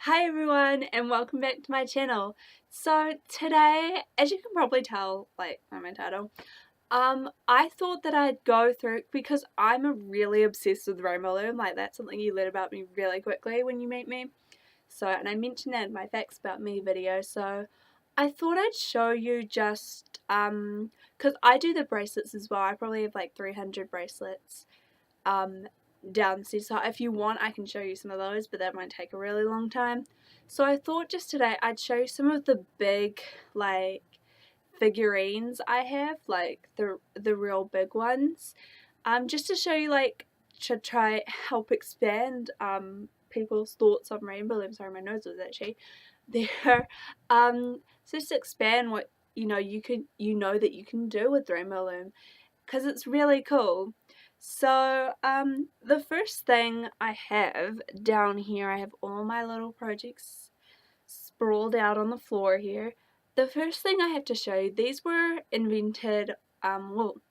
Hi everyone and welcome back to my channel. So today, as you can probably tell by my title, I thought that I'd go through, because I'm really obsessed with Rainbow Loom. That's something you learn about me really quickly when you meet me. So, and I mentioned that in my Facts About Me video, so I thought I'd show you just, because I do the bracelets as well. I probably have like 300 bracelets downstairs, so if you want I can show you some of those, but that might take a really long time. So I thought just today I'd show you some of the big figurines I have, the real big ones, just to show you, to try help expand people's thoughts on Rainbow Loom. Sorry, my nose was actually there. So just expand what that you can do with Rainbow Loom, because it's really cool. So the first thing I have down here, I have all my little projects sprawled out on the floor here. The first thing I have to show you, these were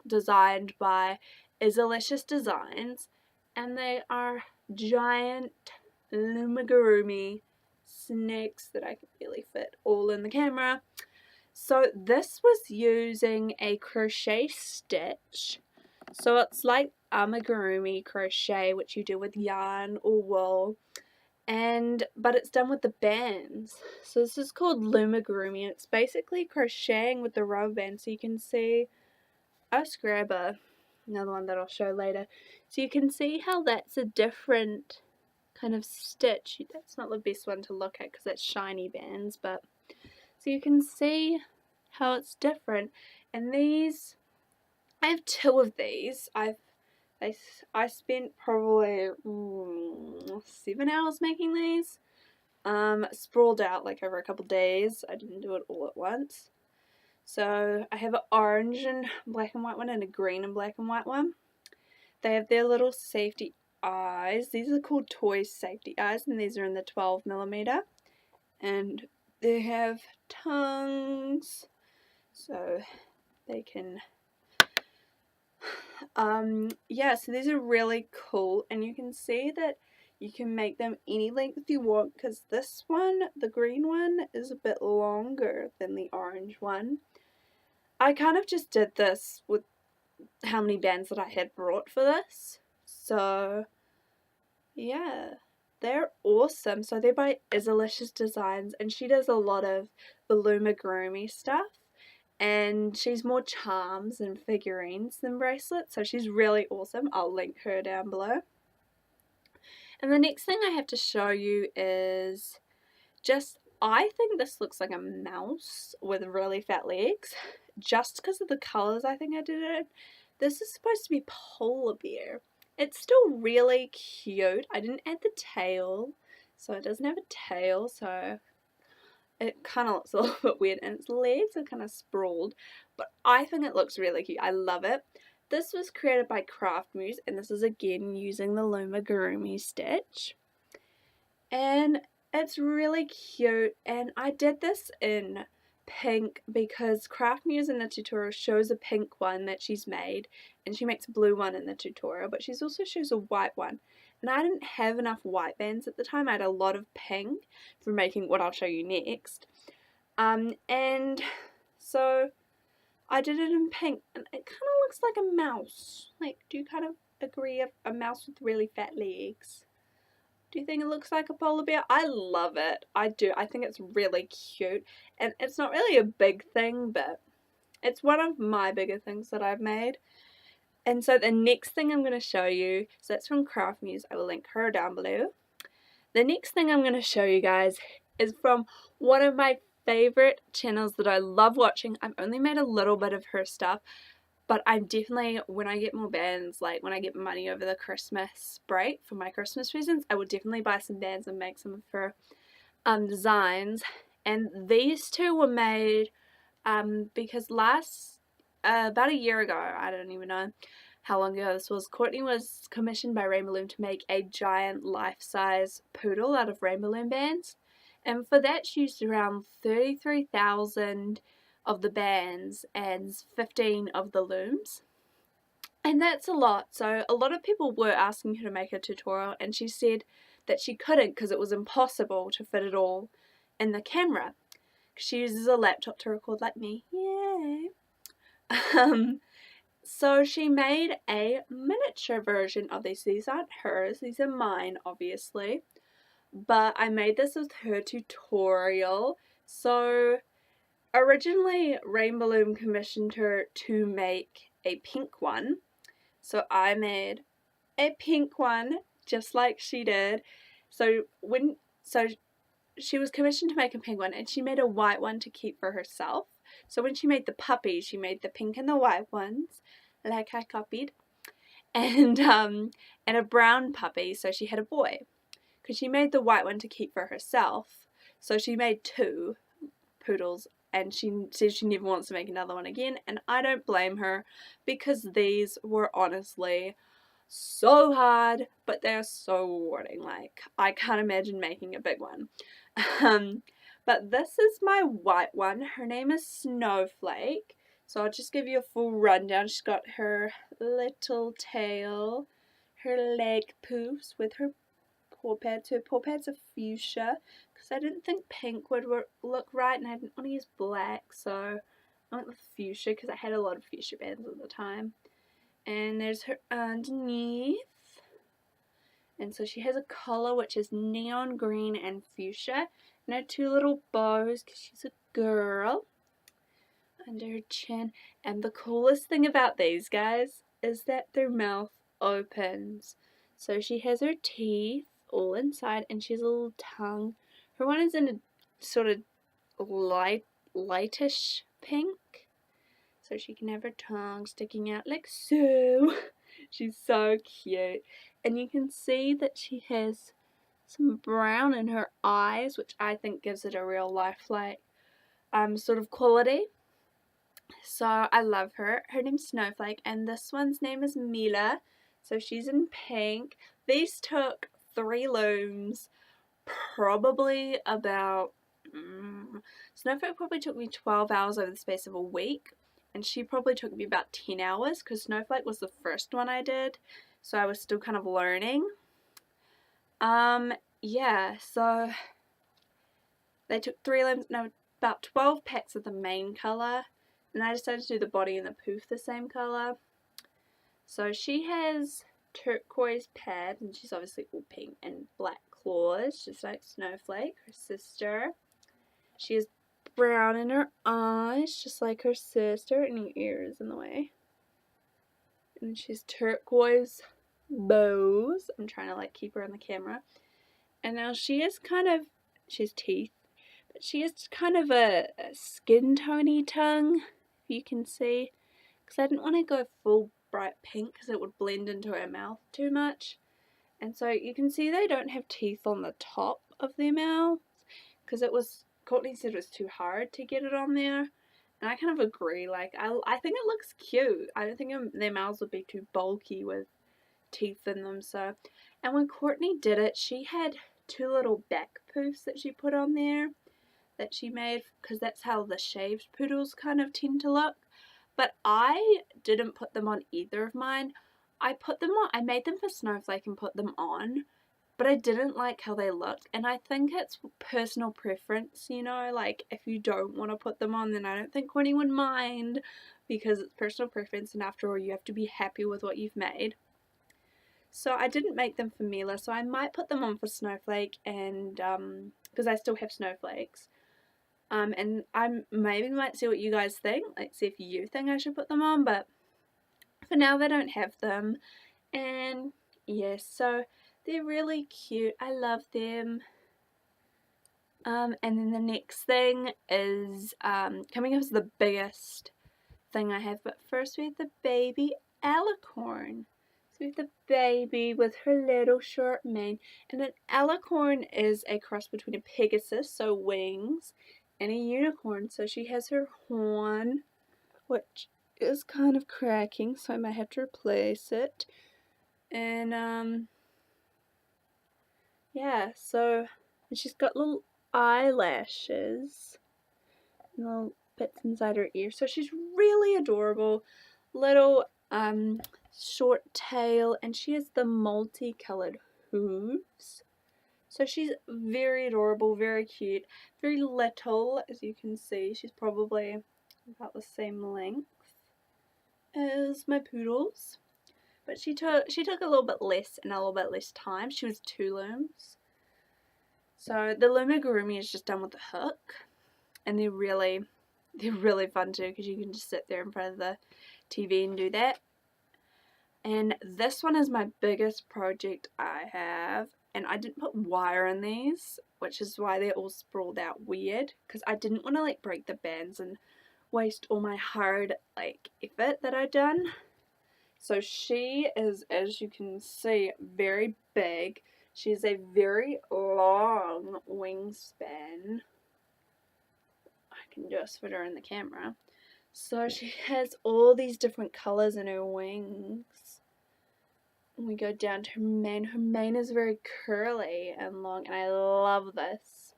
designed by Izzalicious Designs, and they are giant Loomigurumi snakes that I can barely fit all in the camera. So this was using a crochet stitch. So it's like amigurumi crochet, which you do with yarn or wool, but it's done with the bands. So this is called Loomigurumi, and it's basically crocheting with the rubber band. So you can see, I'll just grab another one that I'll show later. So you can see how that's a different kind of stitch. That's not the best one to look at because that's shiny bands, but so you can see how it's different. And these, I have two of these. I spent probably 7 hours making these, sprawled out over a couple days. I didn't do it all at once. So I have an orange and black and white one and a green and black and white one. They have their little safety eyes. These are called toy safety eyes, and these are in the 12mm, and they have tongues, so they can so these are really cool, and you can see that you can make them any length you want, because this one, the green one, is a bit longer than the orange one. I kind of just did this with how many bands that I had brought for this, so yeah, they're awesome. So they're by Izzalicious Designs, and she does a lot of the Loomigurumi stuff, and she's more charms and figurines than bracelets, so she's really awesome. I'll link her down below. And the next thing I have to show you is I think this looks like a mouse with really fat legs, just because of the colours I think I did it. This is supposed to be polar bear. It's still really cute. I didn't add the tail, so it doesn't have a tail, so it kind of looks a little bit weird, and its legs are kind of sprawled, but I think it looks really cute. I love it. This was created by Kraft Moose, and this is again using the Loomigurumi stitch, and it's really cute. And I did this in pink because Kraft Muse in the tutorial shows a pink one that she's made, and she makes a blue one in the tutorial, but she also shows a white one. And I didn't have enough white bands at the time. I had a lot of pink for making what I'll show you next. And so I did it in pink, and it kind of looks like a mouse. Do you kind of agree? A mouse with really fat legs? Do you think it looks like a polar bear? I love it. I do. I think it's really cute. And it's not really a big thing, but it's one of my bigger things that I've made. And so the next thing I'm going to show you, so that's from Kraft Muse. I will link her down below. The next thing I'm going to show you guys is from one of my favorite channels that I love watching. I've only made a little bit of her stuff, but I'm definitely, when I get more bands, when I get money over the Christmas break for my Christmas presents, I will definitely buy some bands and make some of her designs. And these two were made because about a year ago, I don't even know how long ago this was, Courtney was commissioned by Rainbow Loom to make a giant life-size poodle out of Rainbow Loom bands. And for that she used around 33,000 of the bands and 15 of the looms. And that's a lot. So a lot of people were asking her to make a tutorial, and she said that she couldn't because it was impossible to fit it all in the camera. She uses a laptop to record like me. Yay! So she made a miniature version of these. These aren't hers, these are mine, obviously. But I made this with her tutorial. So originally Rainbow Loom commissioned her to make a pink one. So I made a pink one just like she did. So she was commissioned to make a pink one, and she made a white one to keep for herself. So when she made the puppies, she made the pink and the white ones, like I copied, and a brown puppy. So she had a boy, because she made the white one to keep for herself. So she made 2 poodles, and she says she never wants to make another one again. And I don't blame her, because these were honestly so hard, but they're so rewarding. Like, I can't imagine making a big one. But this is my white one. Her name is Snowflake. So I'll just give you a full rundown. She's got her little tail, her leg poofs with her paw pads. Her paw pads are fuchsia, because I didn't think pink would look right, and I didn't want to use black, so I went with fuchsia because I had a lot of fuchsia bands at the time. And there's her underneath. And so she has a collar which is neon green and fuchsia. And her 2 little bows because she's a girl under her chin. And the coolest thing about these guys is that their mouth opens. So she has her teeth all inside, and she has a little tongue. Her one is in a sort of lightish pink. So she can have her tongue sticking out like so. She's so cute. And you can see that she has some brown in her eyes, which I think gives it a real lifelike sort of quality. So I love her. Her name's Snowflake, and this one's name is Mila. So she's in pink. These took 3 looms, probably about Snowflake probably took me 12 hours over the space of a week. And she probably took me about 10 hours, because Snowflake was the first one I did, so I was still kind of learning. Yeah, so they took 3 looms, no, about 12 packs of the main colour, and I decided to do the body and the poof the same colour. So she has turquoise pads, and she's obviously all pink, and black claws, just like Snowflake, her sister. She has brown in her eyes, just like her sister, and her ears in the way. And she's turquoise bows. I'm trying to like keep her on the camera. And now she has teeth, but she has kind of a skin tony tongue, if you can see, because I didn't want to go full bright pink because it would blend into her mouth too much. And so you can see they don't have teeth on the top of their mouths, because Courtney said it was too hard to get it on there, and I kind of agree. Like, I think it looks cute. I don't think their mouths would be too bulky with teeth in them. So, and when Courtney did it, she had 2 little back poofs that she put on there that she made, because that's how the shaved poodles kind of tend to look. But I didn't put them on either of mine. I made them for Snowflake and put them on, but I didn't like how they looked, and I think it's personal preference, you know, like if you don't want to put them on, then I don't think Courtney would mind, because it's personal preference, and after all, you have to be happy with what you've made. So I didn't make them for Mila, so I might put them on for Snowflake, and because I still have snowflakes. And I maybe might see what you guys think, like see if you think I should put them on, but for now they don't have them. And yes, so they're really cute. I love them. And then the next thing is coming up as the biggest thing I have. But first we have the baby alicorn. So we have the baby with her little short mane. And an alicorn is a cross between a pegasus, so wings, and a unicorn. So she has her horn, which is kind of cracking, so I might have to replace it. And yeah, so she's got little eyelashes, little bits inside her ear, so she's really adorable. Little short tail, and she has the multicolored hooves. So she's very adorable, very cute, very little, as you can see. She's probably about the same length as my poodles. But she took a little bit less and a little bit less time. She was 2 looms. So the Loomigurumi is just done with the hook, and they're really fun too, because you can just sit there in front of the TV and do that. And this one is my biggest project I have, and I didn't put wire in these, which is why they're all sprawled out weird, because I didn't want to like break the bands and waste all my hard like effort that I've done. So she is, as you can see, very big. She has a very long wingspan. I can just put her in the camera. So she has all these different colours in her wings. And we go down to her mane. Her mane is very curly and long, and I love this.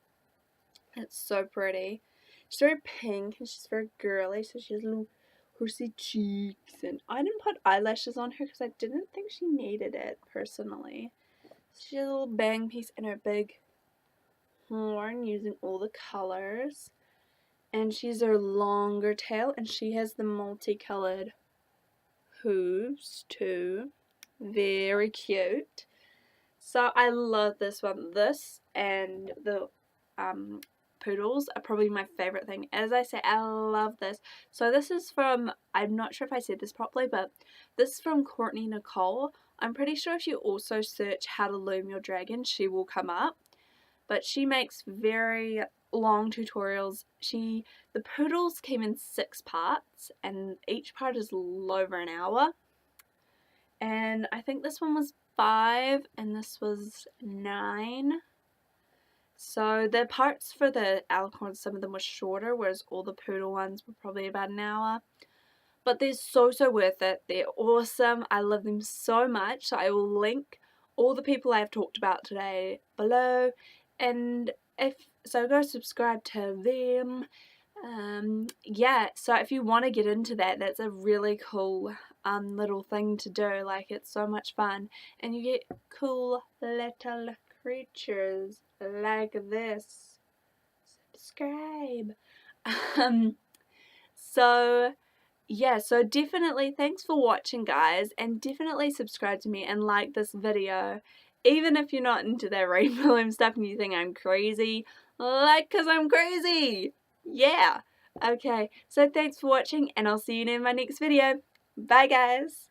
It's so pretty. She's very pink and she's very girly, so she has little horsey cheeks, and I didn't put eyelashes on her because I didn't think she needed it personally. So she has a little bang piece in her big horn using all the colors, and she's her longer tail, and she has the multicolored hooves too. Very cute. So I love this one. This and the poodles are probably my favorite thing. As I say, I love this. So this is from, I'm not sure if I said this properly, but this is from Courtney Nicole. I'm pretty sure if you also search how to loom your dragon, she will come up. But she makes very long tutorials. The poodles came in 6 parts, and each part is over an hour. And I think this one was 5 and this was 9. So the parts for the alicorns, some of them were shorter, whereas all the poodle ones were probably about an hour. But they're so worth it. They're awesome. I love them so much. So I will link all the people I have talked about today below. And go subscribe to them. Yeah, so if you want to get into that, that's a really cool little thing to do. Like, it's so much fun, and you get cool little creatures like this. Subscribe. So yeah, so definitely thanks for watching, guys, and definitely subscribe to me and like this video. Even if you're not into that rainbow and stuff and you think I'm crazy, like, 'cause I'm crazy. Yeah. Okay, so thanks for watching, and I'll see you in my next video. Bye, guys.